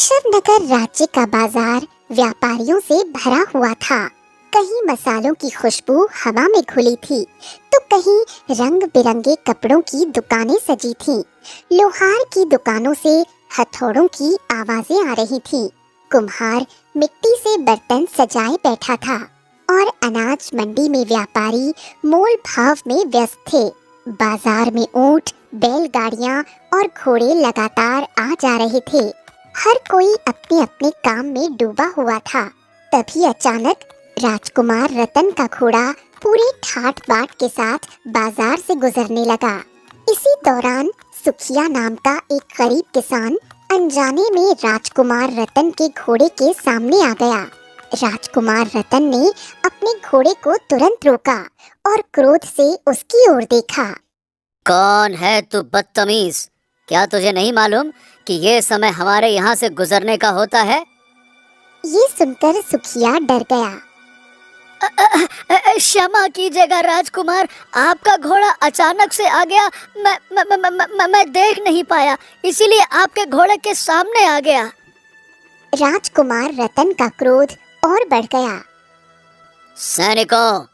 केशव नगर राज्य का बाजार व्यापारियों से भरा हुआ था। कहीं मसालों की खुशबू हवा में घुली थी, तो कहीं रंग बिरंगे कपड़ों की दुकानें सजी थीं। लोहार की दुकानों से हथौड़ों की आवाजें आ रही थीं। कुम्हार मिट्टी से बर्तन सजाए बैठा था और अनाज मंडी में व्यापारी मोल भाव में व्यस्त थे। बाजार में ऊंट, बैलगाड़ियां और घोड़े लगातार आ जा रहे थे। हर कोई अपने अपने काम में डूबा हुआ था। तभी अचानक राजकुमार रतन का घोड़ा पूरे ठाट बाट के साथ बाजार से गुजरने लगा। इसी दौरान सुखिया नाम का एक गरीब किसान अनजाने में राजकुमार रतन के घोड़े के सामने आ गया। राजकुमार रतन ने अपने घोड़े को तुरंत रोका और क्रोध से उसकी ओर देखा। कौन है तू बदतमीज? क्या तुझे नहीं मालूम कि ये समय हमारे यहाँ से गुजरने का होता है? ये सुनकर सुखिया डर गया। क्षमा कीजिएगा राजकुमार, आपका घोड़ा अचानक से आ गया। मैं देख नहीं पाया, इसीलिए आपके घोड़े के सामने आ गया। राजकुमार रतन का क्रोध और बढ़ गया। सैनिकों,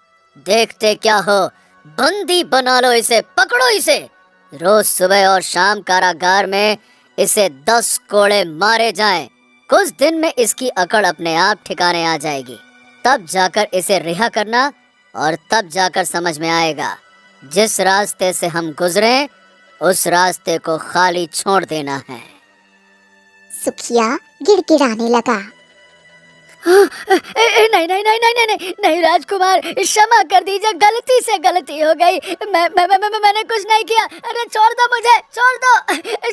देखते क्या हो, बंदी बना लो इसे, पकड़ो इसे। रोज सुबह और शाम कारागार में इसे 10 कोड़े मारे जाएं। कुछ दिन में इसकी अकड़ अपने आप ठिकाने आ जाएगी। तब जाकर इसे रिहा करना और तब जाकर समझ में आएगा। जिस रास्ते से हम गुजरे उस रास्ते को खाली छोड़ देना है। सुखिया गिड़गिड़ाने लगा। नहीं नहीं नहीं नहीं नहीं नहीं राजकुमार, क्षमा कर दीजिए, गलती से गलती हो गई। मैंने कुछ नहीं किया। अरे छोड़ दो मुझे,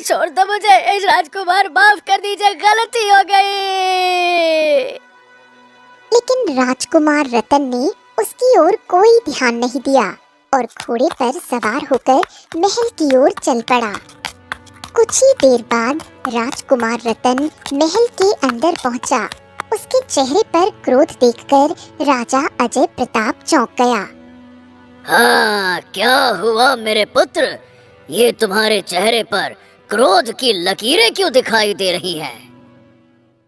छोड़ दो मुझे राजकुमार, माफ कर दीजिए, गलती हो गई। लेकिन राजकुमार रतन ने उसकी ओर कोई ध्यान नहीं दिया और घोड़े पर सवार होकर महल की ओर चल पड़ा। कुछ ही देर बाद राजकुमार रतन महल के अंदर पहुंचा। उसके चेहरे पर क्रोध देखकर राजा अजय प्रताप चौंक गया। हाँ, क्या हुआ मेरे पुत्र? ये तुम्हारे चेहरे पर क्रोध की लकीरें क्यों दिखाई दे रही हैं?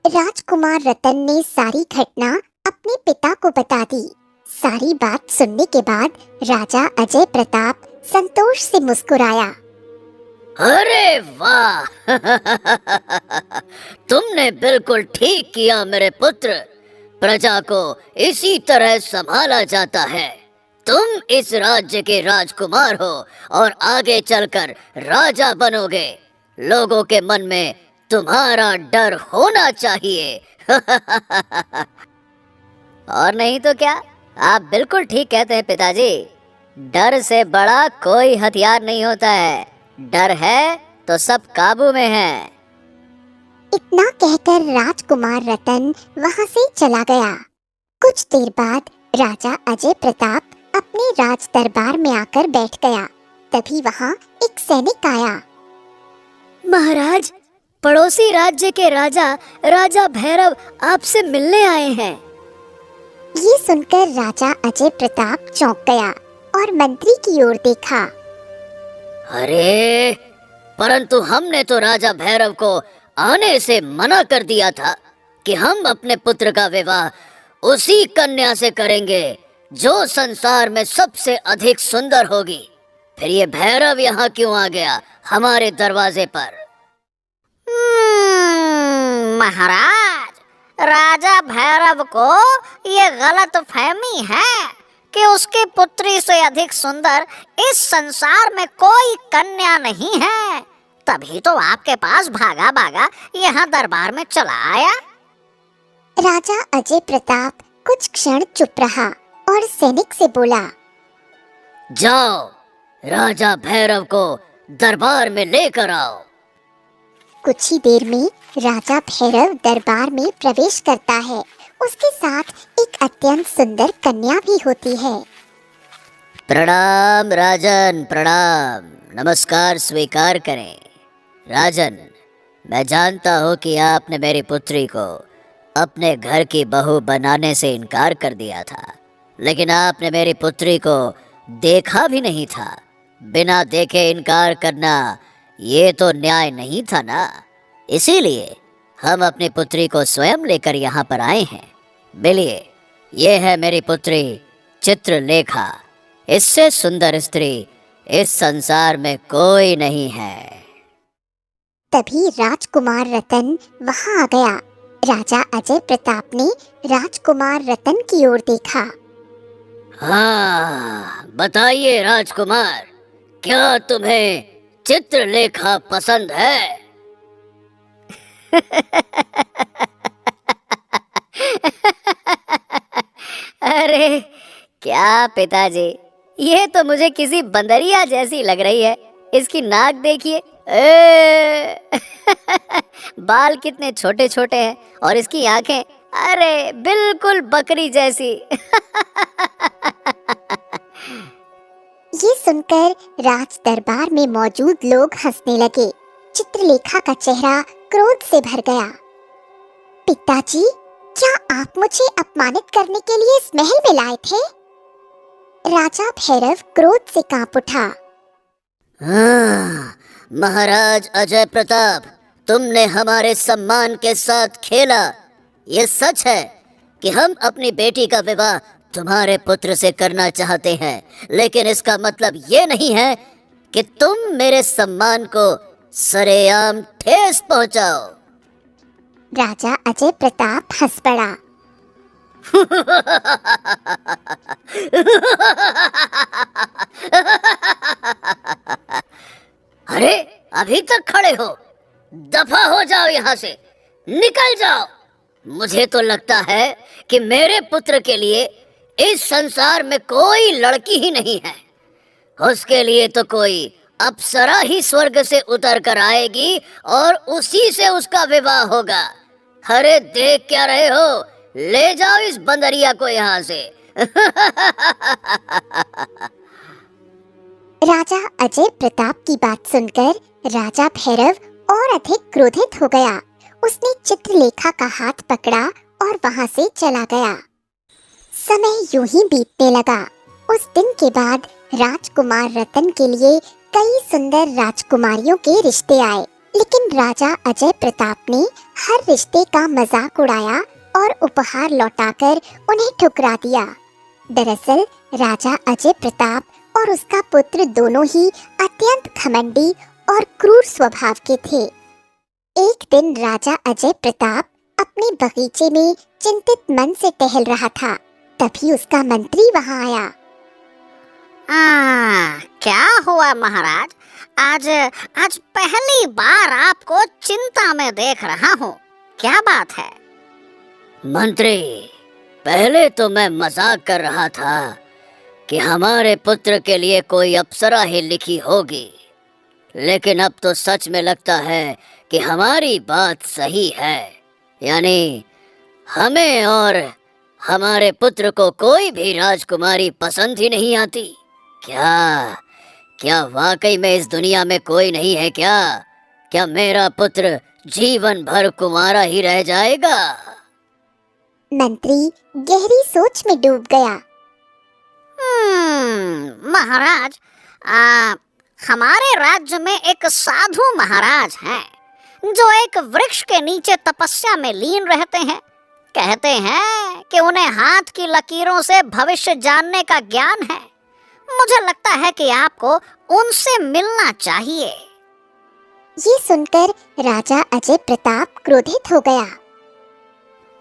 राजकुमार रतन ने सारी घटना अपने पिता को बता दी। सारी बात सुनने के बाद राजा अजय प्रताप संतोष से मुस्कुराया। अरे वाह! तुमने बिल्कुल ठीक किया मेरे पुत्र। प्रजा को इसी तरह संभाला जाता है। तुम इस राज्य के राजकुमार हो और आगे चलकर राजा बनोगे। लोगों के मन में तुम्हारा डर होना चाहिए। और नहीं तो क्या, आप बिल्कुल ठीक कहते हैं पिताजी। डर से बड़ा कोई हथियार नहीं होता है। डर है तो सब काबू में है। इतना कहकर राजकुमार रतन वहां से चला गया। कुछ देर बाद राजा अजय प्रताप अपने राज दरबार में आकर बैठ गया। तभी वहां एक सैनिक आया। महाराज, पड़ोसी राज्य के राजा भैरव आपसे मिलने आए हैं। ये सुनकर राजा अजय प्रताप चौंक गया और मंत्री की ओर देखा। अरे, परंतु हमने तो राजा भैरव को आने से मना कर दिया था कि हम अपने पुत्र का विवाह उसी कन्या से करेंगे जो संसार में सबसे अधिक सुंदर होगी। फिर ये भैरव यहाँ क्यों आ गया हमारे दरवाजे पर? महाराज, राजा भैरव को ये गलत फहमी है कि उसकी पुत्री से अधिक सुंदर इस संसार में कोई कन्या नहीं है। तभी तो आपके पास भागा भागा यहाँ दरबार में चला आया। राजा अजय प्रताप कुछ क्षण चुप रहा और सैनिक से बोला, जाओ, राजा भैरव को दरबार में लेकर आओ। कुछ ही देर में राजा भैरव दरबार में प्रवेश करता है। उसके साथ एक अत्यंत सुंदर कन्या भी होती है। प्रणाम राजन, प्रणाम। नमस्कार स्वीकार करें। राजन, मैं जानता हूँ कि आपने मेरी पुत्री को अपने घर की बहू बनाने से इनकार कर दिया था, लेकिन आपने मेरी पुत्री को देखा भी नहीं था। बिना देखे इनकार करना ये तो न्याय नहीं था ना। इसीलिए हम अपनी पुत्री को स्वयं लेकर यहाँ पर आए हैं। बोलिए, ये है मेरी पुत्री चित्रलेखा। इससे सुंदर स्त्री इस संसार में कोई नहीं है। तभी राजकुमार रतन वहां आ गया। राजा अजय प्रताप ने राजकुमार रतन की ओर देखा। हाँ, बताइए राजकुमार, क्या तुम्हें चित्रलेखा पसंद है? अरे क्या पिताजी, ये तो मुझे किसी बंदरिया जैसी लग रही है। इसकी नाक देखिए, बाल कितने छोटे छोटे हैं और इसकी आंखें, अरे बिल्कुल बकरी जैसी। ये सुनकर राज दरबार में मौजूद लोग हंसने लगे। चित्रलेखा का चेहरा क्रोध से भर गया। पिताजी, क्या आप मुझे अपमानित करने के लिए इस महल में लाए थे? राजा भैरव क्रोध से कांप उठा। हाँ, महाराज अजय प्रताप, तुमने हमारे सम्मान के साथ खेला। ये सच है कि हम अपनी बेटी का विवाह तुम्हारे पुत्र से करना चाहते हैं, लेकिन इसका मतलब ये नहीं है कि तुम मेरे सम्मान को सरेआम ठेस पहुंचाओ। राजा अजय प्रताप हंस पड़ा। अरे, अभी तक खड़े हो? दफा हो जाओ यहाँ से, निकल जाओ। मुझे तो लगता है कि मेरे पुत्र के लिए इस संसार में कोई लड़की ही नहीं है। उसके लिए तो कोई अप्सरा ही स्वर्ग से उतर कर आएगी और उसी से उसका विवाह होगा। अरे देख क्या रहे हो? ले जाओ इस बंदरिया को यहाँ से। राजा अजय प्रताप की बात सुनकर राजा भैरव और अधिक क्रोधित हो गया। उसने चित्रलेखा का हाथ पकड़ा और वहां से चला गया। समय यूं ही बीतने लगा। उस दिन के बाद राजकुमार रतन के लिए कई सुंदर राजकुमारियों के रिश्ते आए, लेकिन राजा अजय प्रताप ने हर रिश्ते का मजाक उड़ाया और उपहार लौटाकर उन्हें ठुकरा दिया। दरअसल राजा अजय प्रताप और उसका पुत्र दोनों ही अत्यंत घमंडी और क्रूर स्वभाव के थे। एक दिन राजा अजय प्रताप अपने बगीचे में चिंतित मन से टहल रहा था। तभी उसका मंत्री वहां आया। क्या हुआ महाराज? आज पहली बार आपको चिंता में देख रहा हूँ। क्या बात है? मंत्री, पहले तो मैं मजाक कर रहा था कि हमारे पुत्र के लिए कोई अप्सरा ही लिखी होगी, लेकिन अब तो सच में लगता है कि हमारी बात सही है। यानी हमें और हमारे पुत्र को कोई भी राजकुमारी पसंद ही नहीं आती। क्या वाकई में इस दुनिया में कोई नहीं है क्या? क्या मेरा पुत्र जीवन भर कुंवारा ही रह जाएगा? मंत्री गहरी सोच में डूब गया। महाराज, हमारे राज्य में एक साधु महाराज हैं जो एक वृक्ष के नीचे तपस्या में लीन रहते हैं। कहते हैं कि उन्हें हाथ की लकीरों से भविष्य जानने का ज्ञान है। मुझे लगता है कि आपको उनसे मिलना चाहिए। ये सुनकर राजा अजय प्रताप क्रोधित हो गया।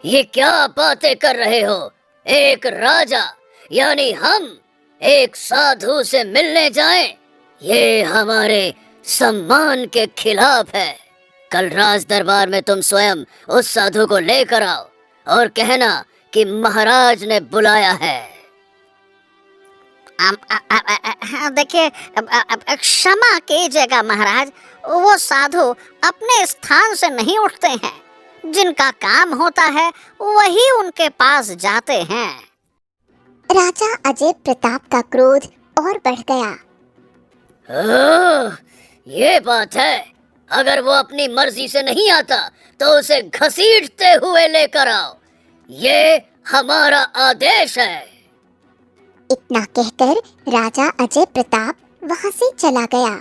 ये क्या बातें कर रहे हो? एक राजा यानी हम एक साधु से मिलने जाएं? ये हमारे सम्मान के खिलाफ है। कल राज दरबार में तुम स्वयं उस साधु को लेकर आओ और कहना कि महाराज ने बुलाया है। देखिए, क्षमा कीजिएगा महाराज, वो साधु अपने स्थान से नहीं उठते हैं। जिनका काम होता है वही उनके पास जाते हैं। राजा अजय प्रताप का क्रोध और बढ़ गया। ओह, ये बात है। अगर वो अपनी मर्जी से नहीं आता तो उसे घसीटते हुए लेकर आओ। ये हमारा आदेश है। इतना कहकर राजा अजय प्रताप वहां से चला गया।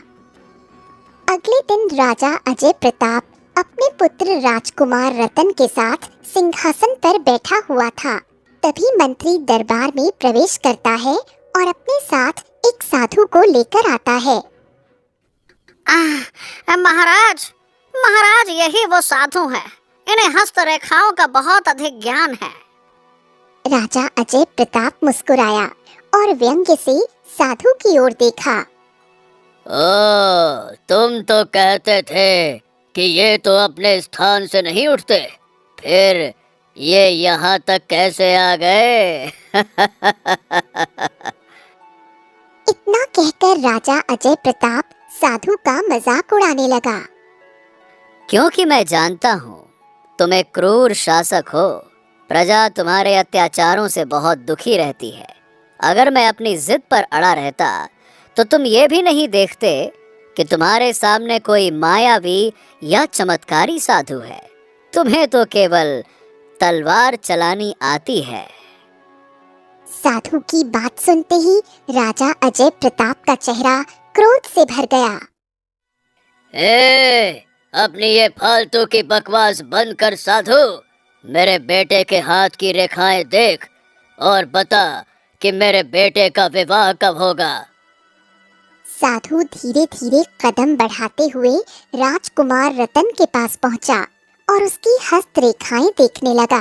अगले दिन राजा अजय प्रताप अपने पुत्र राजकुमार रतन के साथ सिंहासन पर बैठा हुआ था। तभी मंत्री दरबार में प्रवेश करता है और अपने साथ एक साधु को लेकर आता है। महाराज, महाराज यही वो साधु हैं। इन्हें हस्तरेखाओं का बहुत अधिक ज्ञान है। राजा अजय प्रताप मुस्कुराया और व्यंग्य से साधु की ओर देखा। ओ, तुम तो कहते थे कि ये तो अपने स्थान से नहीं उठते, फिर ये यहाँ तक कैसे आ गए? इतना कहकर राजा अजय प्रताप साधु का मजाक उड़ाने लगा। क्योंकि मैं जानता हूँ तुम एक क्रूर शासक हो, प्रजा तुम्हारे अत्याचारों से बहुत दुखी रहती है। अगर मैं अपनी जिद पर अड़ा रहता तो तुम ये भी नहीं देखते कि तुम्हारे सामने कोई मायावी या चमत्कारी साधु है। तुम्हें तो केवल तलवार चलानी आती है। साधु की बात सुनते ही राजा अजय प्रताप का चेहरा क्रोध से भर गया। अपनी ये फालतू की बकवास बंद कर साधु। मेरे बेटे के हाथ की रेखाएं देख और बता कि मेरे बेटे का विवाह कब होगा। साधु धीरे धीरे कदम बढ़ाते हुए राजकुमार रतन के पास पहुंचा और उसकी हस्तरेखाएं देखने लगा।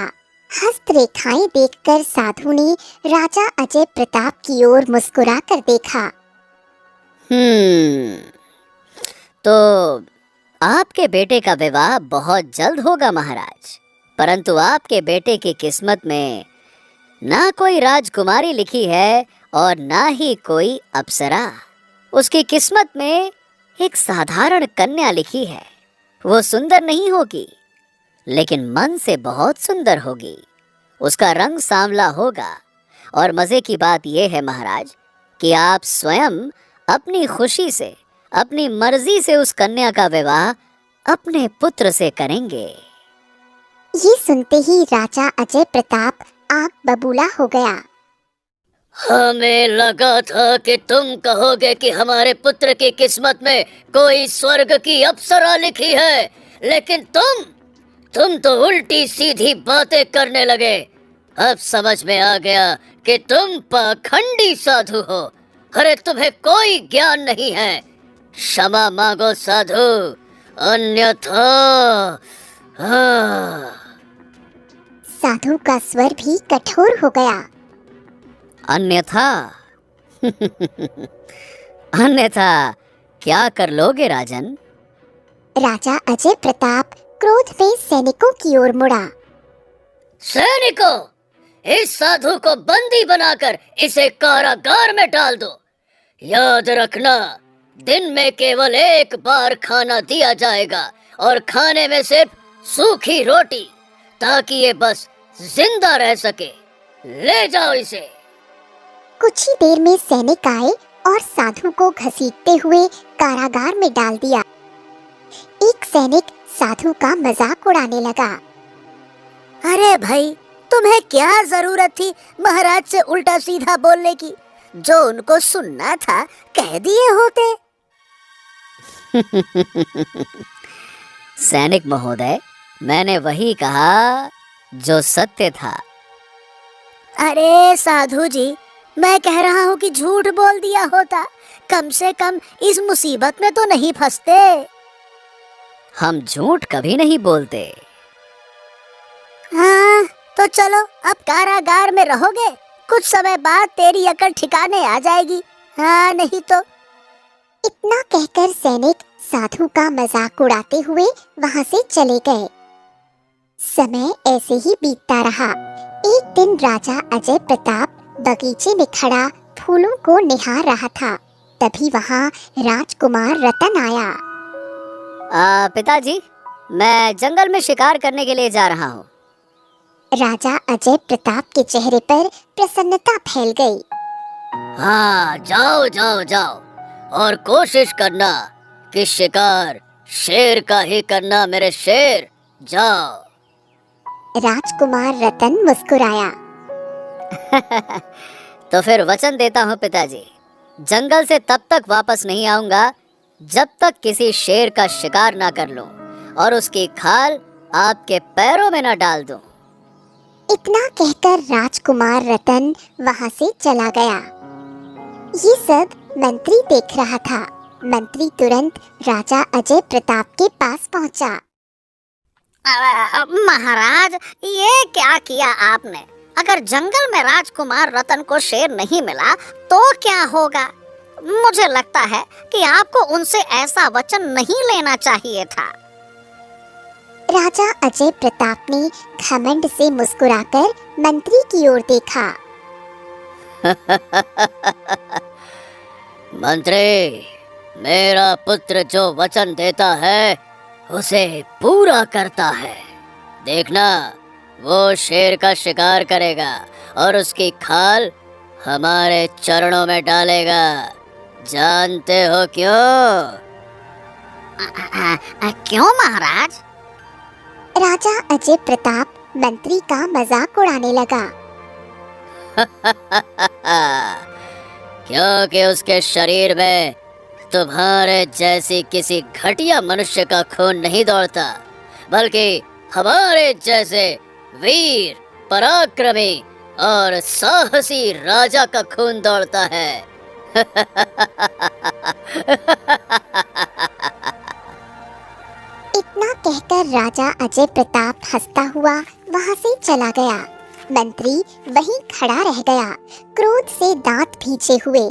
हस्तरेखाएं देखकर साधु ने राजा अजय प्रताप की ओर मुस्कुरा कर देखा। तो आपके बेटे का विवाह बहुत जल्द होगा महाराज, परंतु आपके बेटे की किस्मत में ना कोई राजकुमारी लिखी है और ना ही कोई अप्सरा। उसकी किस्मत में एक साधारण कन्या लिखी है। वो सुंदर नहीं होगी, लेकिन मन से बहुत सुंदर होगी। उसका रंग सांवला होगा और मजे की बात यह है महाराज कि आप स्वयं अपनी खुशी से, अपनी मर्जी से उस कन्या का विवाह अपने पुत्र से करेंगे। ये सुनते ही राजा अजय प्रताप आग बबूला हो गया। हमें लगा था कि तुम कहोगे कि हमारे पुत्र की किस्मत में कोई स्वर्ग की अप्सरा लिखी है, लेकिन तुम तो उल्टी सीधी बातें करने लगे। अब समझ में आ गया कि तुम पाखंडी साधु हो। अरे तुम्हें कोई ज्ञान नहीं है। क्षमा मांगो साधु, अन्यथा। साधु का स्वर भी कठोर हो गया। अन्यथा? अन्यथा क्या कर लोगे राजन? राजा अजय प्रताप क्रोध में सैनिकों की ओर मुड़ा। सैनिकों, इस साधु को बंदी बनाकर इसे कारागार में डाल दो। याद रखना, दिन में केवल एक बार खाना दिया जाएगा और खाने में सिर्फ सूखी रोटी, ताकि ये बस जिंदा रह सके। ले जाओ इसे। कुछ ही देर में सैनिक आए और साधु को घसीटते हुए कारागार में डाल दिया। एक सैनिक साधु का मजाक उड़ाने लगा। अरे भाई, तुम्हें क्या जरूरत थी महाराज से उल्टा सीधा बोलने की? जो उनको सुनना था कह दिए होते। सैनिक महोदय, मैंने वही कहा जो सत्य था। अरे साधु जी, मैं कह रहा हूँ कि झूठ बोल दिया होता, कम से कम इस मुसीबत में तो नहीं फंसते। हम झूठ कभी नहीं बोलते। हाँ, तो चलो अब कारागार में रहोगे। कुछ समय बाद तेरी अकल ठिकाने आ जाएगी। हाँ, नहीं तो। इतना कहकर सैनिक साधु का मजाक उड़ाते हुए वहां से चले गए। समय ऐसे ही बीतता रहा। एक दिन राजा अजय प्रताप बगीचे में खड़ा फूलों को निहार रहा था। तभी वहां राजकुमार रतन आया। पिताजी, मैं जंगल में शिकार करने के लिए जा रहा हूँ। राजा अजय प्रताप के चेहरे पर प्रसन्नता फैल गई। हाँ, जाओ जाओ जाओ, और कोशिश करना कि शिकार शेर का ही करना मेरे शेर। जाओ। राजकुमार रतन मुस्कुराया। तो फिर वचन देता हूँ पिताजी, जंगल से तब तक वापस नहीं आऊंगा जब तक किसी शेर का शिकार ना कर लूं और उसकी खाल आपके पैरों में न डाल दूं। इतना कहकर राजकुमार रतन वहां से चला गया। ये सब मंत्री देख रहा था। मंत्री तुरंत राजा अजय प्रताप के पास पहुंचा। महाराज, ये क्या किया आपने? अगर जंगल में राजकुमार रतन को शेर नहीं मिला तो क्या होगा? मुझे लगता है कि आपको उनसे ऐसा वचन नहीं लेना चाहिए था। राजा अजय प्रताप ने घमंड से मुस्कुराकर मंत्री की ओर देखा। मंत्री, मेरा पुत्र जो वचन देता है उसे पूरा करता है। देखना, वो शेर का शिकार करेगा और उसकी खाल हमारे चरणों में डालेगा। जानते हो क्यों? क्यों महाराज? राजा अजय प्रताप मंत्री का मजाक उड़ाने लगा। क्योंकि उसके शरीर में तुम्हारे जैसी किसी घटिया मनुष्य का खून नहीं दौड़ता, बल्कि हमारे जैसे वीर, पराक्रमी और साहसी राजा का खून दौड़ता है। इतना कहकर राजा अजय प्रताप हंसता हुआ वहां से चला गया। मंत्री वहीं खड़ा रह गया, क्रोध से दांत भींचे हुए।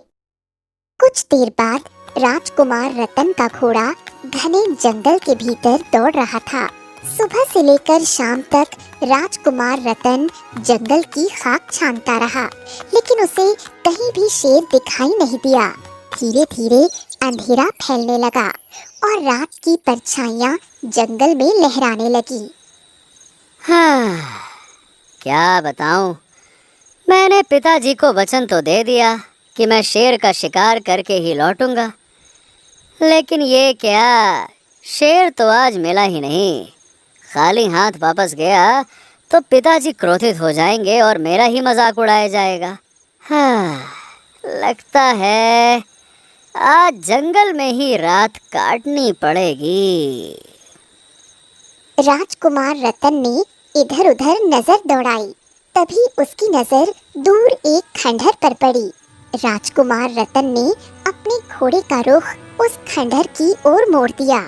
कुछ देर बाद राजकुमार रतन का घोड़ा घने जंगल के भीतर दौड़ रहा था। सुबह से लेकर शाम तक राजकुमार रतन जंगल की खाक छानता रहा, लेकिन उसे कहीं भी शेर दिखाई नहीं दिया। धीरे धीरे अंधेरा फैलने लगा और रात की परछाइयां जंगल में लहराने लगी। हाँ, क्या बताऊं? मैंने पिताजी को वचन तो दे दिया कि मैं शेर का शिकार करके ही लौटूंगा, लेकिन ये क्या, शेर तो आज मिला ही नहीं। खाली हाथ वापस गया तो पिताजी क्रोधित हो जाएंगे और मेरा ही मजाक उड़ाया जाएगा। हाँ, लगता है आज जंगल में ही रात काटनी पड़ेगी। राजकुमार रतन ने इधर उधर नजर दौड़ाई। तभी उसकी नजर दूर एक खंडहर पर पड़ी। राजकुमार रतन ने अपने घोड़े का रुख उस खंडहर की ओर मोड़ दिया।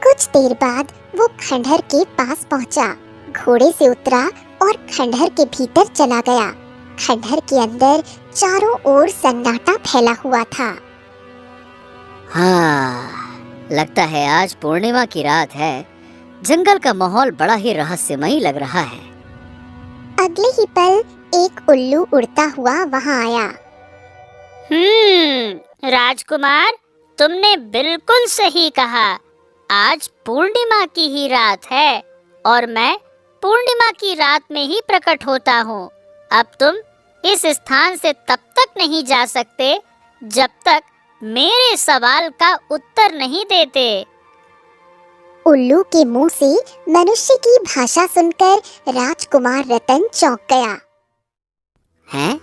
कुछ देर बाद वो खंडहर के पास पहुंचा, घोड़े से उतरा और खंडहर के भीतर चला गया। खंडहर के अंदर चारों ओर सन्नाटा फैला हुआ था। हाँ, लगता है आज पूर्णिमा की रात है। जंगल का माहौल बड़ा ही रहस्यमयी लग रहा है। अगले ही पल एक उल्लू उड़ता हुआ वहां आया। राजकुमार, तुमने बिल्कुल सही कहा। आज पूर्णिमा की ही रात है और मैं पूर्णिमा की रात में ही प्रकट होता हूँ। अब तुम इस स्थान से तब तक नहीं जा सकते जब तक मेरे सवाल का उत्तर नहीं देते। उल्लू के मुंह से मनुष्य की भाषा सुनकर राजकुमार रतन चौंक गया। हैं?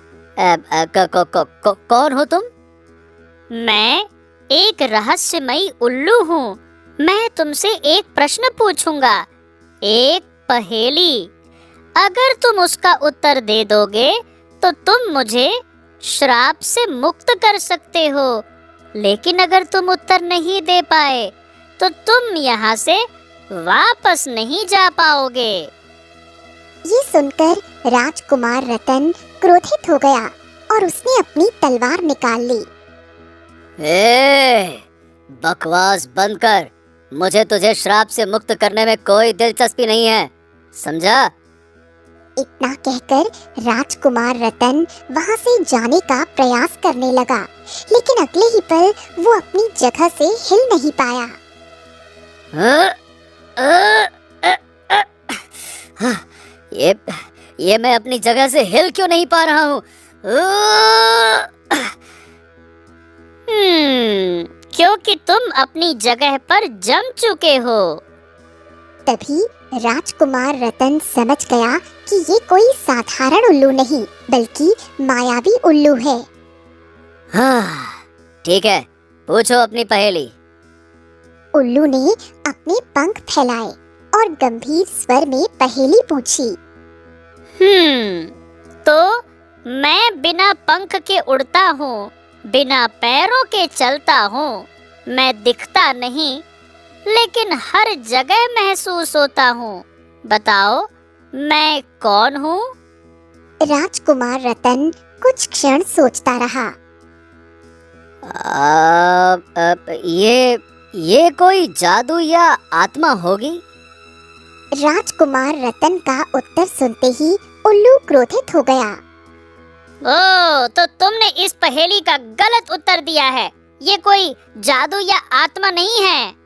कौन हो तुम? मैं एक रहस्यमयी उल्लू हूँ। मैं तुमसे एक प्रश्न पूछूंगा, एक पहेली। अगर तुम उसका उत्तर दे दोगे तो तुम मुझे श्राप से मुक्त कर सकते हो, लेकिन अगर तुम उत्तर नहीं दे पाए तो तुम यहाँ से वापस नहीं जा पाओगे। ये सुनकर राजकुमार रतन क्रोधित हो गया और उसने अपनी तलवार निकाल ली। बकवास बंद कर। मुझे तुझे श्राप से मुक्त करने में कोई दिलचस्पी नहीं है, समझा? इतना कहकर राजकुमार रतन वहां से जाने का प्रयास करने लगा, लेकिन अगले ही पल वो अपनी जगह से हिल नहीं पाया। ये मैं अपनी जगह से हिल क्यों नहीं पा रहा हूँ? क्योंकि तुम अपनी जगह पर जम चुके हो। तभी राजकुमार रतन समझ गया कि ये कोई साधारण उल्लू नहीं बल्कि मायावी उल्लू है। हाँ, ठीक है, पूछो अपनी पहेली। उल्लू ने अपने पंख फैलाए और गंभीर स्वर में पहेली पूछी। तो मैं बिना पंख के उड़ता हूँ, बिना पैरों के चलता हूँ, मैं दिखता नहीं लेकिन हर जगह महसूस होता हूँ। बताओ मैं कौन हूँ? राजकुमार रतन कुछ क्षण सोचता रहा। ये कोई जादू या आत्मा होगी? राजकुमार रतन का उत्तर सुनते ही उल्लू क्रोधित हो गया। ओ, तो तुमने इस पहेली का गलत उत्तर दिया है। ये कोई जादू या आत्मा नहीं है।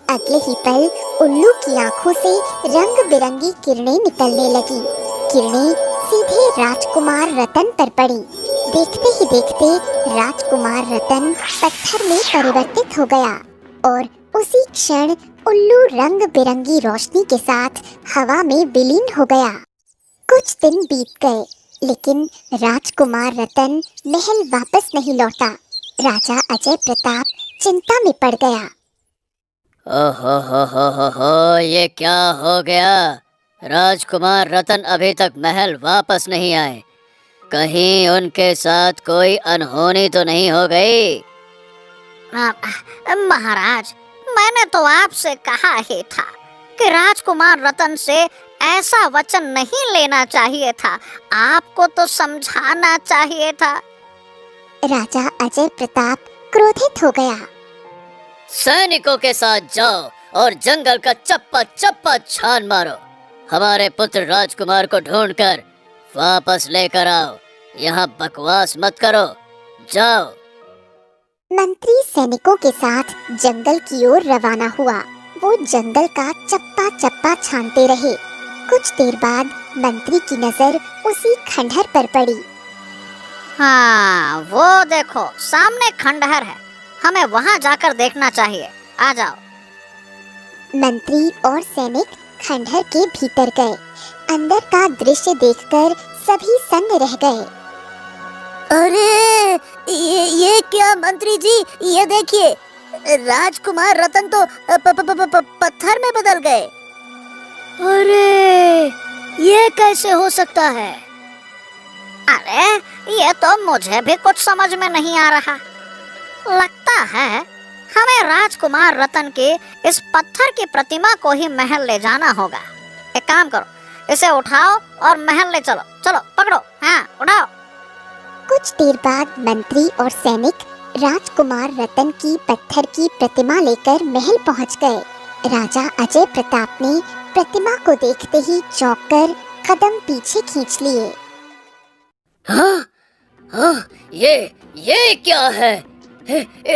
अगले ही पल उल्लू की आंखों से रंग बिरंगी किरणें निकलने लगी। किरणें सीधे राजकुमार रतन पर पड़ी। देखते ही देखते राजकुमार रतन पत्थर में परिवर्तित हो गया और उसी क्षण उल्लू रंग बिरंगी रोशनी के साथ हवा में विलीन हो गया। कुछ दिन बीत गए लेकिन राजकुमार रतन महल वापस नहीं लौटा। राजा अजय प्रताप चिंता में पड़ गया। ओहो, ये क्या हो गया? राजकुमार रतन अभी तक महल वापस नहीं आए। कहीं उनके साथ कोई अनहोनी तो नहीं हो गई? महाराज, मैंने तो आपसे कहा ही था कि राजकुमार रतन से ऐसा वचन नहीं लेना चाहिए था। आपको तो समझाना चाहिए था। राजा अजय प्रताप क्रोधित हो गया। सैनिकों के साथ जाओ और जंगल का चप्पा चप्पा छान मारो। हमारे पुत्र राजकुमार को ढूंढकर वापस लेकर आओ। यहाँ बकवास मत करो, जाओ। मंत्री सैनिकों के साथ जंगल की ओर रवाना हुआ। वो जंगल का चप्पा चप्पा छानते रहे। कुछ देर बाद मंत्री की नजर उसी खंडहर पर पड़ी। हाँ, वो देखो सामने खंडहर है। हमें वहाँ जाकर देखना चाहिए। आ जाओ। मंत्री और सैनिक खंडहर के भीतर गए। अंदर का दृश्य देखकर सभी सन्न रह गए। अरे ये क्या मंत्री जी, ये देखिए, राजकुमार रतन तो पत्थर में बदल गए। अरे ये कैसे हो सकता है? अरे ये तो मुझे भी कुछ समझ में नहीं आ रहा। लगता है हमें राजकुमार रतन के इस पत्थर की प्रतिमा को ही महल ले जाना होगा। एक काम करो, इसे उठाओ और महल ले चलो। चलो पकड़ो, हाँ उठाओ। कुछ देर बाद मंत्री और सैनिक राजकुमार रतन की पत्थर की प्रतिमा लेकर महल पहुंच गए। राजा अजय प्रताप ने प्रतिमा को देखते ही चौंककर कदम पीछे खींच लिए। हाँ, ये क्या है?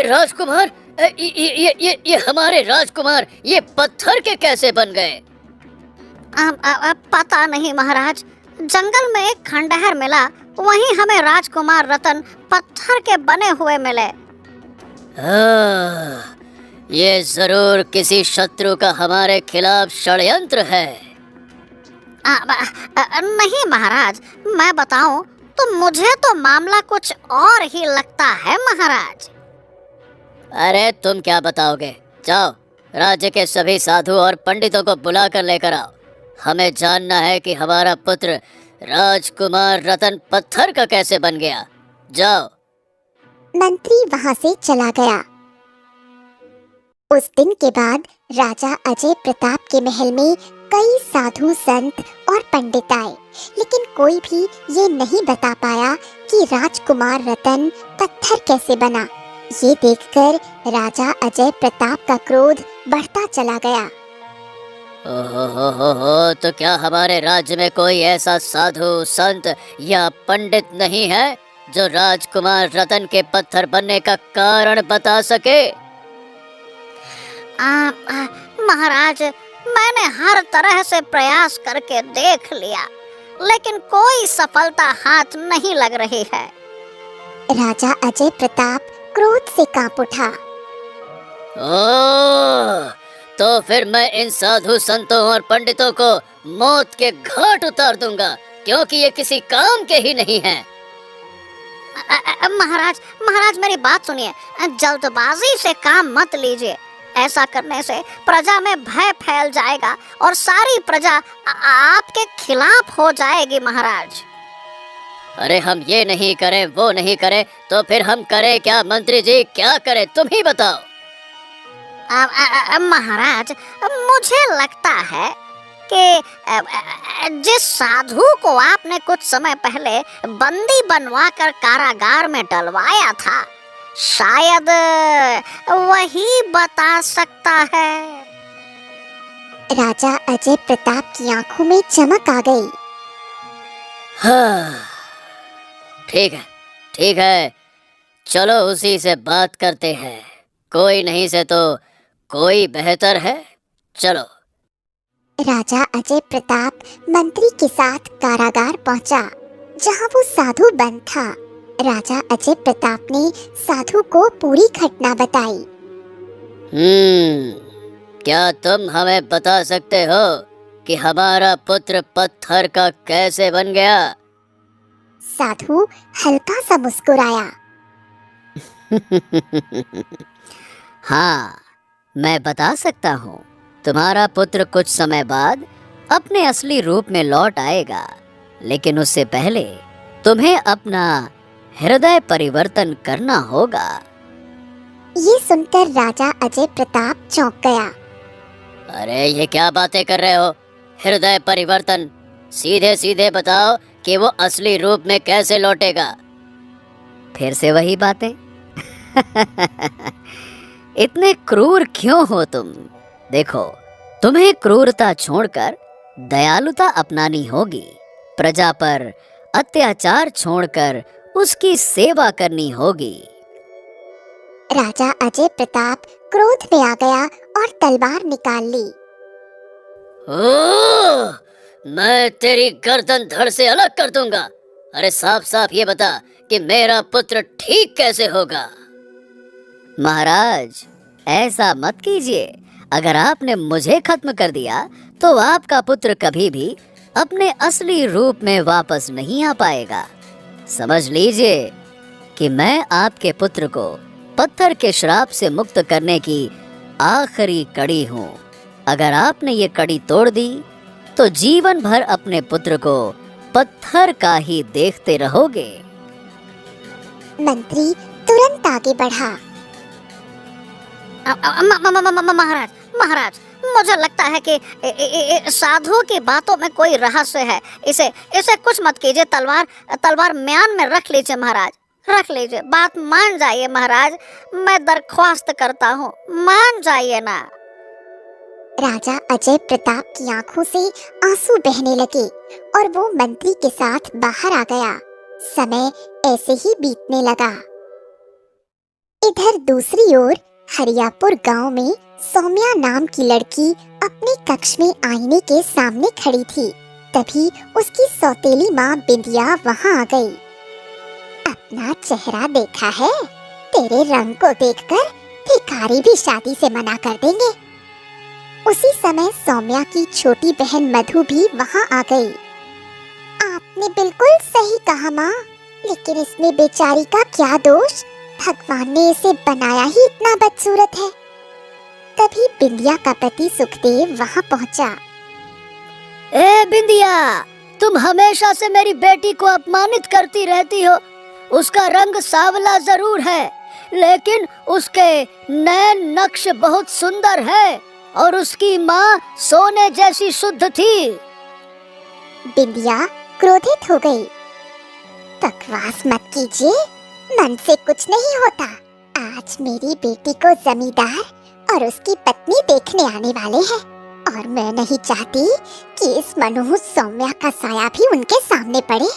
राजकुमार, ये हमारे राजकुमार ये पत्थर के कैसे बन गए? पता नहीं महाराज, जंगल में एक खंडहर मिला, वहीं हमें राजकुमार रतन पत्थर के बने हुए मिले। ये जरूर किसी शत्रु का हमारे खिलाफ षड्यंत्र है। नहीं महाराज, मैं बताऊं तो मुझे तो मामला कुछ और ही लगता है महाराज। अरे तुम क्या बताओगे? जाओ, राज्य के सभी साधु और पंडितों को बुला कर लेकर आओ। हमें जानना है कि हमारा पुत्र राजकुमार रतन पत्थर का कैसे बन गया। जाओ। मंत्री वहां से चला गया। उस दिन के बाद राजा अजय प्रताप के महल में कई साधु संत और पंडित आए, लेकिन कोई भी ये नहीं बता पाया कि राजकुमार रतन पत्थर कैसे बना। ये देखकर राजा अजय प्रताप का क्रोध बढ़ता चला गया। ओहो, तो क्या हमारे राज्य में कोई ऐसा साधु संत या पंडित नहीं है जो राजकुमार रतन के पत्थर बनने का कारण बता सके? महाराज, मैंने हर तरह से प्रयास करके देख लिया, लेकिन कोई सफलता हाथ नहीं लग रही है। राजा अजय प्रताप क्रोध से कांप उठा। तो फिर मैं इन साधु संतों और पंडितों को मौत के घाट उतार दूंगा, क्योंकि ये किसी काम के ही नहीं हैं। महाराज मेरी बात सुनिए, जल्दबाजी से काम मत लीजिए। ऐसा करने से प्रजा में भय फैल जाएगा और सारी प्रजा आपके खिलाफ हो जाएगी महाराज। अरे हम ये नहीं करें वो नहीं करें तो फिर हम करें क्या मंत्री जी, क्या करें तुम ही बताओ। महाराज मुझे लगता है कि जिस साधु को आपने कुछ समय पहले बंदी बनवाकर कारागार में डलवाया था, शायद वही बता सकता है। राजा अजय प्रताप की आंखों में चमक आ गई। हाँ, ठीक है, चलो उसी से बात करते हैं। कोई नहीं से तो कोई बेहतर है, चलो। राजा अजय प्रताप मंत्री के साथ कारागार पहुंचा, जहां वो साधु बंद था। राजा अजय प्रताप ने साधु को पूरी घटना बताई। क्या तुम हमें बता सकते हो कि हमारा पुत्र पत्थर का कैसे बन गया? साधु हल्का सा मुस्कुराया। हाँ, मैं बता सकता हूँ। तुम्हारा पुत्र कुछ समय बाद अपने असली रूप में लौट आएगा, लेकिन उससे पहले तुम्हें अपना हृदय परिवर्तन करना होगा। ये सुनकर राजा अजय प्रताप चौंक गया। अरे ये क्या बातें कर रहे हो? हृदय परिवर्तन? सीधे सीधे बताओ कि वो असली रूप में कैसे लौटेगा? फिर से वही बातें। इतने क्रूर क्यों हो तुम? देखो, तुम्हें क्रूरता छोड़कर दयालुता अपनानी होगी। प्रजा पर अत्याचार छोड़कर उसकी सेवा करनी होगी। राजा अजय प्रताप क्रोध में आ गया और तलवार निकाल ली। ओह, मैं तेरी गर्दन धड़ से अलग कर दूंगा। अरे साफ साफ ये बता कि मेरा पुत्र ठीक कैसे होगा? महाराज, ऐसा मत कीजिए। अगर आपने मुझे खत्म कर दिया तो आपका पुत्र कभी भी अपने असली रूप में वापस नहीं आ पाएगा। समझ लीजिए कि मैं आपके पुत्र को पत्थर के श्राप से मुक्त करने की आखिरी कड़ी हूँ। अगर आपने ये कड़ी तोड़ दी तो जीवन भर अपने पुत्र को पत्थर का ही देखते रहोगे। मंत्री तुरंत आगे बढ़ा। महाराज, महाराज, मुझे लगता है कि साधु की बातों में कोई रहस्य है। इसे कुछ मत कीजिए। तलवार म्यान में रख लीजिए महाराज, रख लीजिए। बात मान जाइए महाराज, मैं दरख्वास्त करता हूँ, मान जाइए ना। राजा अजय प्रताप की आंखों से आंसू बहने लगे और वो मंत्री के साथ बाहर आ गया। समय ऐसे ही बीतने लगा। इधर दूसरी ओर हरियापुर गांव में सौम्या नाम की लड़की अपने कक्ष में आईने के सामने खड़ी थी। तभी उसकी सौतेली माँ बिंदिया वहां आ गई। अपना चेहरा देखा है? तेरे रंग को देखकर भिखारी भी शादी से मना कर देंगे। उसी समय सौम्या की छोटी बहन मधु भी वहां आ गई। आपने बिल्कुल सही कहा माँ, लेकिन इसमें बेचारी का क्या दोष? भगवान ने इसे बनाया ही इतना बदसूरत है। तभी बिंदिया का पति सुखदेव वहां पहुंचा। ए बिंदिया, तुम हमेशा से मेरी बेटी को अपमानित करती रहती हो। उसका रंग सांवला जरूर है, लेकिन उसके नैन नक्श बहुत सुंदर है और उसकी माँ सोने जैसी शुद्ध थी। बिंदिया क्रोधित हो गई। बकवास मत कीजिए, मन से कुछ नहीं होता। आज मेरी बेटी को जमींदार और उसकी पत्नी देखने आने वाले हैं और मैं नहीं चाहती कि इस मनोहर सौम्या का साया भी उनके सामने पड़े।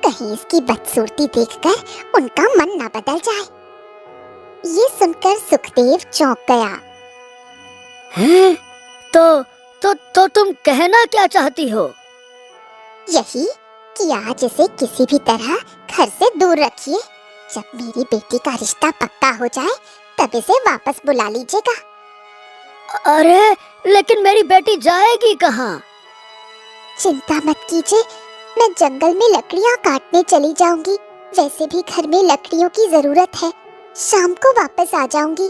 कहीं इसकी बदसूरती देखकर उनका मन न बदल जाए। ये सुनकर सुखदेव चौंक गया। हैं? तो तुम कहना क्या चाहती हो? यही कि आज इसे किसी भी तरह घर से दूर रखिए। जब मेरी बेटी का रिश्ता पक्का हो जाए तब इसे वापस बुला लीजिएगा। अरे लेकिन मेरी बेटी जाएगी कहाँ? चिंता मत कीजिए, मैं जंगल में लकड़ियाँ काटने चली जाऊंगी। वैसे भी घर में लकड़ियों की जरूरत है। शाम को वापस आ जाऊंगी।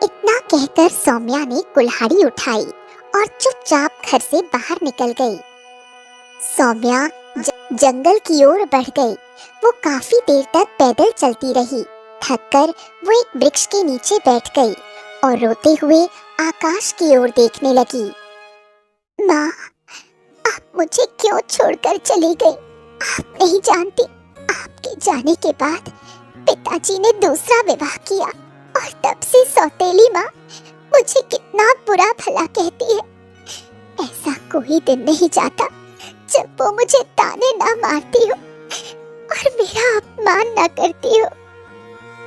इतना कहकर सौम्या ने कुल्हाड़ी उठाई और चुपचाप घर से बाहर निकल गई। सौम्या जंगल की ओर बढ़ गई। वो काफी देर तक पैदल चलती रही। थककर वो एक वृक्ष के नीचे बैठ गई और रोते हुए आकाश की ओर देखने लगी। माँ, आप मुझे क्यों छोड़कर चली गई? आप नहीं जानती, आपके जाने के बाद पिताजी ने दूसरा विवाह किया और तब से सौतेली माँ मुझे कितना बुरा भला कहती है। ऐसा कोई दिन नहीं जाता जब वो मुझे ताने ना मारती हो और मेरा अपमान ना करती हो।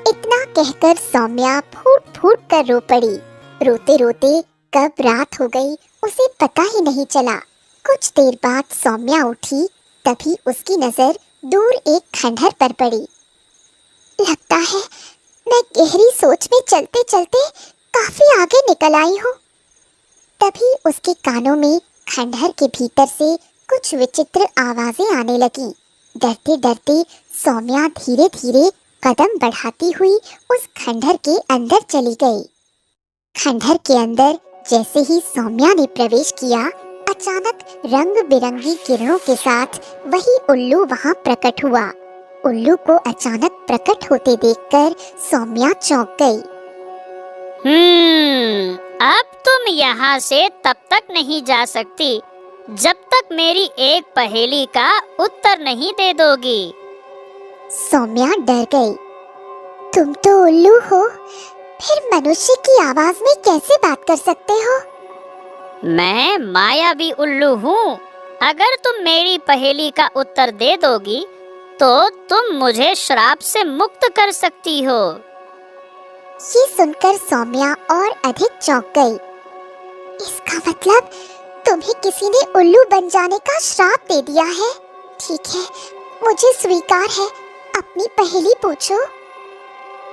इतना कहकर सौम्या फूट फूट कर रो पड़ी। रोते रोते कब रात हो गई उसे पता ही नहीं चला। कुछ देर बाद सौम्या उठी, तभी उसकी नजर दूर एक खंडहर पर पड़ी। लगता है मैं गहरी सोच में चलते चलते काफी आगे निकल आई हूँ। तभी उसके कानों में खंडहर के भीतर से कुछ विचित्र आवाजें आने लगी। डरते डरते सौम्या धीरे धीरे कदम बढ़ाती हुई उस खंडहर के अंदर चली गई। खंडहर के अंदर जैसे ही सौम्या ने प्रवेश किया, अचानक रंग बिरंगी किरणों के साथ वही उल्लू वहां प्रकट हुआ। उल्लू को अचानक प्रकट होते देखकर सौम्या चौंक गई। अब तुम यहाँ से तब तक नहीं जा सकती जब तक मेरी एक पहेली का उत्तर नहीं दे दोगी। सौम्या डर गई। तुम तो उल्लू हो, फिर मनुष्य की आवाज में कैसे बात कर सकते हो? मैं मायावी उल्लू हूँ। अगर तुम मेरी पहेली का उत्तर दे दोगी तो तुम मुझे श्राप से मुक्त कर सकती हो। ये सुनकर सौम्या और अधिक चौंक गई। इसका मतलब तुम्हें किसी ने उल्लू बन जाने का श्राप दे दिया है। ठीक है, मुझे स्वीकार है, अपनी पहेली पूछो।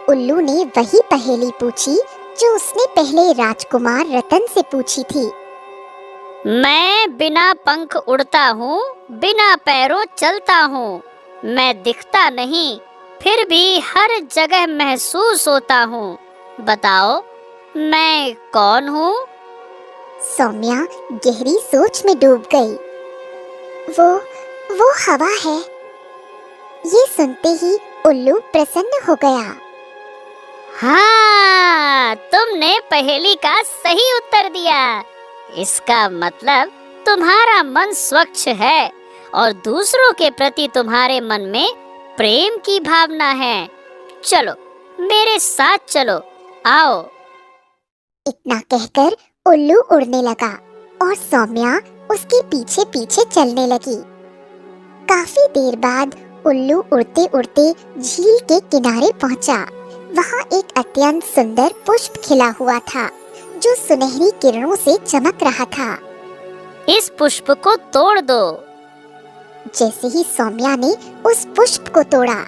उल्लू ने वही पहेली पूछी जो उसने पहले राजकुमार रतन से पूछी थी। मैं बिना पंख उड़ता हूँ, बिना पैरों चलता हूँ। मैं दिखता नहीं, फिर भी हर जगह महसूस होता हूँ। बताओ मैं कौन हूँ? सौम्या गहरी सोच में डूब गई। वो हवा है। ये सुनते ही उल्लू प्रसन्न हो गया। हाँ, तुमने पहेली का सही उत्तर दिया। इसका मतलब तुम्हारा मन स्वच्छ है और दूसरों के प्रति तुम्हारे मन में प्रेम की भावना है। चलो मेरे साथ चलो, आओ। इतना कहकर उल्लू उड़ने लगा और सौम्या उसके पीछे पीछे चलने लगी। काफी देर बाद उल्लू उड़ते उड़ते झील के किनारे पहुंचा। वहां एक अत्यंत सुंदर पुष्प खिला हुआ था जो सुनहरी किरणों से चमक रहा था। इस पुष्प को तोड़ दो। जैसे ही सौम्या ने उस पुष्प को तोड़ा,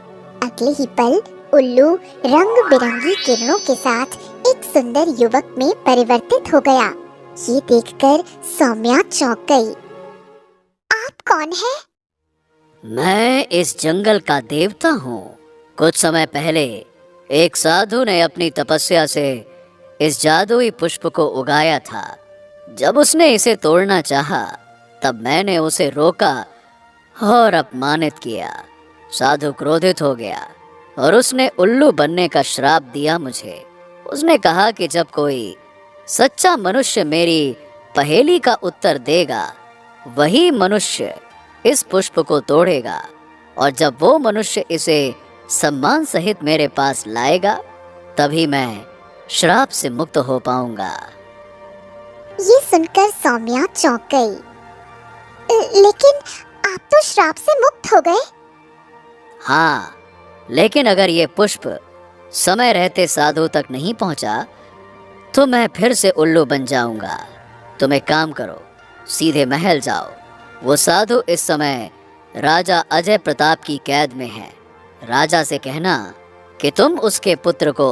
अगले ही पल उल्लू रंग बिरंगी किरणों के साथ एक सुंदर युवक में परिवर्तित हो गया। ये देखकर सौम्या चौंक गई। आप कौन है? मैं इस जंगल का देवता हूँ। कुछ समय पहले एक साधु ने अपनी तपस्या से इस जादुई पुष्प को उगाया था। जब उसने इसे तोड़ना चाहा, तब मैंने उसे रोका और अपमानित किया। साधु क्रोधित हो गया और उसने उल्लू बनने का श्राप दिया मुझे। उसने कहा कि जब कोई सच्चा मनुष्य मेरी पहेली का उत्तर देगा, वही मनुष्य इस पुष्प को तोड़ेगा, और जब वो मनुष्य इसे सम्मान सहित मेरे पास लाएगा, तभी मैं श्राप से मुक्त हो पाऊंगा। ये सुनकर सौम्या चौंक गई। लेकिन आप तो श्राप से मुक्त हो गए। हाँ, लेकिन अगर ये पुष्प समय रहते साधु तक नहीं पहुंचा, तो मैं फिर से उल्लू बन जाऊंगा। तुम एक काम करो, सीधे महल जाओ। वो साधु इस समय राजा अजय प्रताप की कैद में है। राजा से कहना कि तुम उसके पुत्र को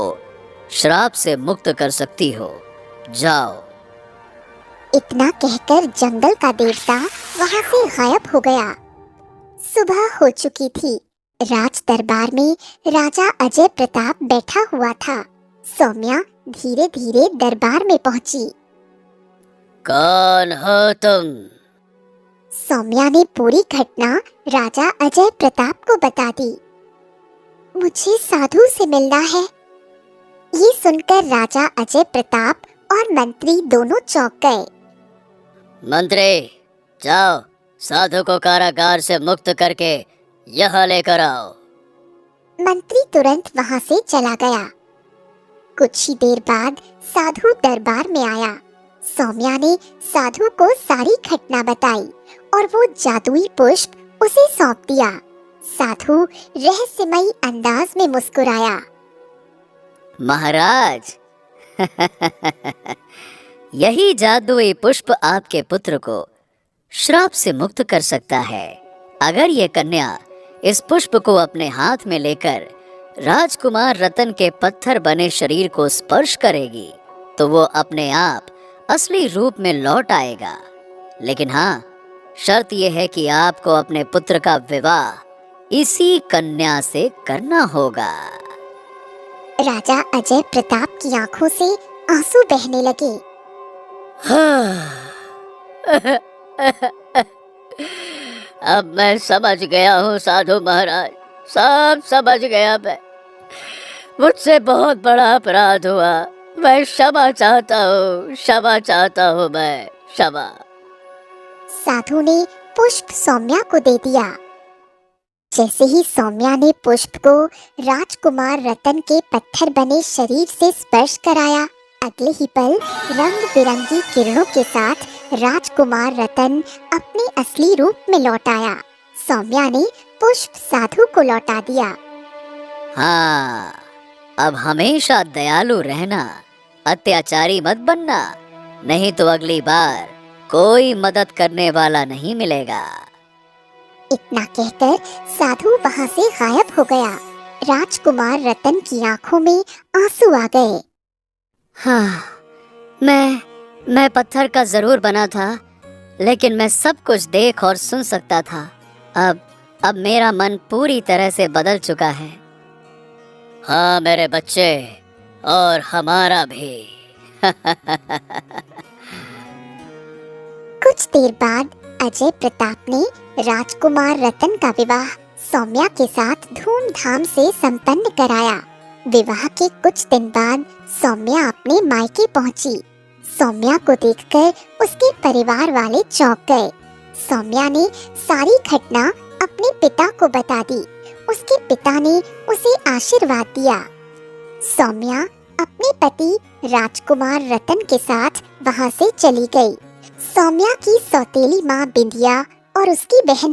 श्राप से मुक्त कर सकती हो। जाओ। इतना कहकर जंगल का देवता वहां से गायब हो गया। सुबह हो चुकी थी। राज दरबार में राजा अजय प्रताप बैठा हुआ था। सौम्या धीरे धीरे दरबार में पहुंची। कौन हो तुम? सौम्या ने पूरी घटना राजा अजय प्रताप को बता दी। मुझे साधु से मिलना है। ये सुनकर राजा अजय प्रताप और मंत्री दोनों चौंक गए। मंत्री, जाओ साधु को कारागार से मुक्त करके यहाँ लेकर आओ। मंत्री तुरंत वहां से चला गया। कुछ ही देर बाद साधु दरबार में आया। सौम्या ने साधु को सारी घटना बताई और वो जादुई पुष्प उसे सौंप दिया। साधु रहस्यमयी अंदाज में मुस्कुराया। महाराज, यही जादुई पुष्प आपके पुत्र को श्राप से मुक्त कर सकता है। अगर ये कन्या इस पुष्प को अपने हाथ में लेकर राजकुमार रतन के पत्थर बने शरीर को स्पर्श करेगी तो वो अपने आप असली रूप में लौट आएगा। लेकिन हाँ, शर्त यह है कि आपको अपने पुत्र का विवाह इसी कन्या से करना होगा। राजा अजय प्रताप की आंखों से आंसू बहने लगे। अब मैं समझ गया हूँ साधु महाराज, सब समझ गया मैं। मुझसे बहुत बड़ा अपराध हुआ। मैं क्षमा चाहता हूँ, क्षमा चाहता हूँ मैं, क्षमा। साधु ने पुष्प सौम्या को दे दिया। जैसे ही सौम्या ने पुष्प को राजकुमार रतन के पत्थर बने शरीर से स्पर्श कराया, अगले ही पल रंग बिरंगी किरणों के साथ राजकुमार रतन अपने असली रूप में लौट आया। सौम्या ने पुष्प साधु को लौटा दिया। हाँ, अब हमेशा दयालु रहना, अत्याचारी मत बनना, नहीं तो अगली बार कोई मदद करने वाला नहीं मिलेगा। इतना कहकर साधु वहां से गायब हो गया। राजकुमार रतन की आंखों में आंसू आ गए। हाँ, मैं पत्थर का जरूर बना था, लेकिन मैं सब कुछ देख और सुन सकता था। अब मेरा मन पूरी तरह से बदल चुका है। हाँ मेरे बच्चे, और हमारा भी। कुछ देर बाद अजय प्रताप ने राजकुमार रतन का विवाह सौम्या के साथ धूमधाम से संपन्न कराया। विवाह के कुछ दिन बाद सौम्या अपने मायके पहुंची। सौम्या को देखकर उसके परिवार वाले चौंक गए। सौम्या ने सारी घटना अपने पिता को बता दी। उसके पिता ने उसे आशीर्वाद दिया। सौम्या अपने पति राजकुमार रतन के साथ वहां से चली गई। सौम्या की सौतेली माँ बिंदिया और उसकी बहन